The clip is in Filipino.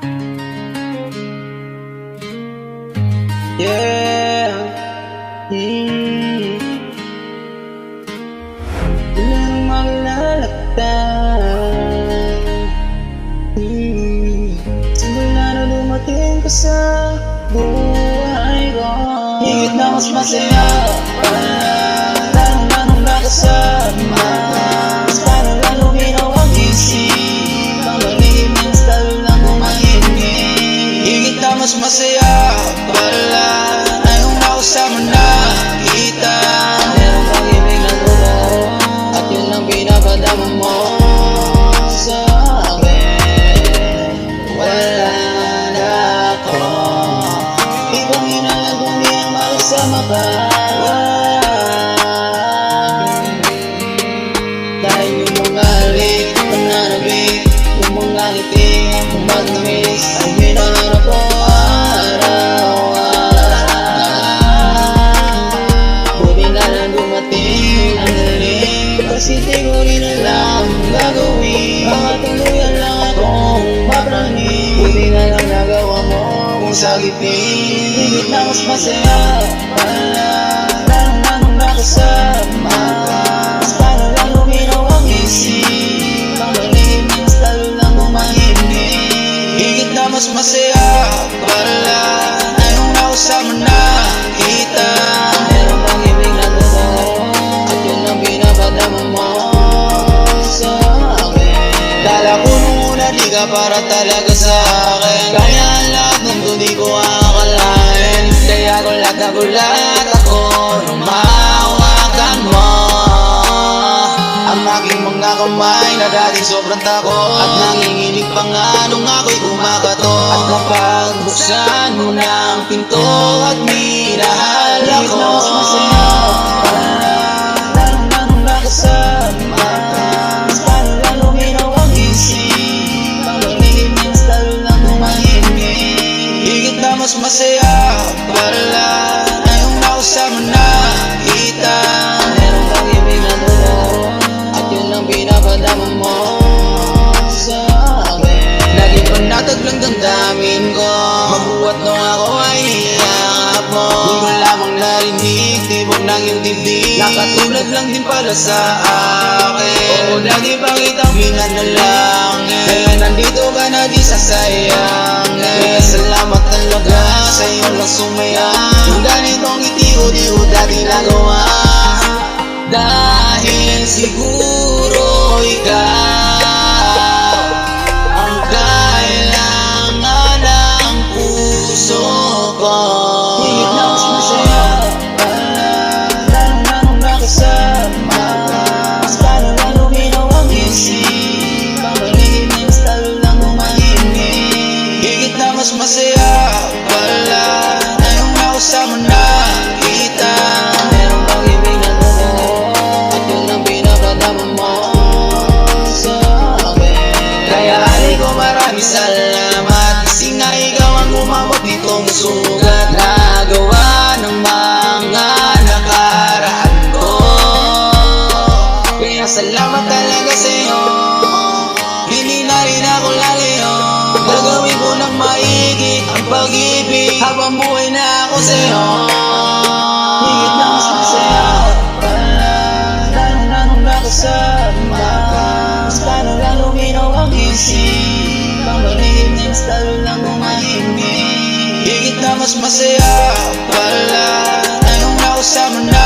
Yeah. Walang maglalagtan. Simula na dumating ka sa buhay ko, higit na mas masaya. Lalong nakasama. Mas parang lalo minaw ang isip. Ang malimit, lalo lang umahimik. Higit na mas masaya pala ngayong nakusama na kita. Merong pag-ibig na totoo, at yun ang pinapadama mo sa akin. Wala na ako ibang hinalang kundi ang makasama ka. Dahil yung mga halik, pananabik, yung mga ngiti, yung magnamis ay hinahanap ko araw-araw. Buti na lang dumating ang galing, kasi di ko rin alam gagawin. Baka tuluyan lang akong mapraning. Buti na lang nagawa mo kung sagipin. Higit na mas masaya pala lalong nakasama. Mas parang lalo minaw ang isip. Ang malimit, lalo lang umahimik. Higit na mas masaya pala ngayong nakusama na kita. Merong pag-ibig na totoo, at yun ang pinapadama mo sa akin. Dala ko nung una di ka para talaga sa akin. Kaya ang lahat nung to di ko akalain. Kaya gulat ako nung mahawakan mo ang aking mga kamay na dating sobrang takot. At nanginginig pa nga nung ako'y kumakato. At kapag buksan mo na ang pinto at minahal ako, mas masaya lalong nakasama. Mas parang lalo minaw ang isip. Ang malimit, lalo lang umahimik. Higit na mas masaya pala ngayong nakusama na kita. Merong pag-ibig na totoo, at yun ang pinapadama mo sa akin. Naging panatag lang damdamin ko, mabuhat nung ako ay hiyakap mo. Di ko lamang narinig, tibok ng iyong dibdib, nakatulad lang din pala sa akin. Oo, lagi pa kitang pinanalangin, kaya nandito ka na di sasayangin. Kaya salamat talaga sa iyo lang sumaya. Yung ganitong ngiti ko di ko dati nagawa. Dahil siguro ikaw ang kailangan ng puso ko. Higit na mas masaya pala lalong nakasama. Mas parang lalo minaw ang isip. Ang malimit, lalo lang umahimik. Higit na mas masaya pala ngayong nakusama na kita. Merong pag-ibig na totoo, at yun ang pinapadama mo sa akin. Kaya alay ko maraming salamat, kasi nga ikaw ang umabot nitong sugat. Nagawa ng mga nakaraan ko, kaya salamat talaga sa'yo. Hindi na rin ako lalayo, gagawin ko ng maigi ang pag-ibig habang buhay na ako sa'yo. Higit na mas masaya pala lalong nakasama. Mas parang lalo minaw ang isip. Ang malimit, lalo lang umahimik. Higit na mas masaya pala ngayong nakusama na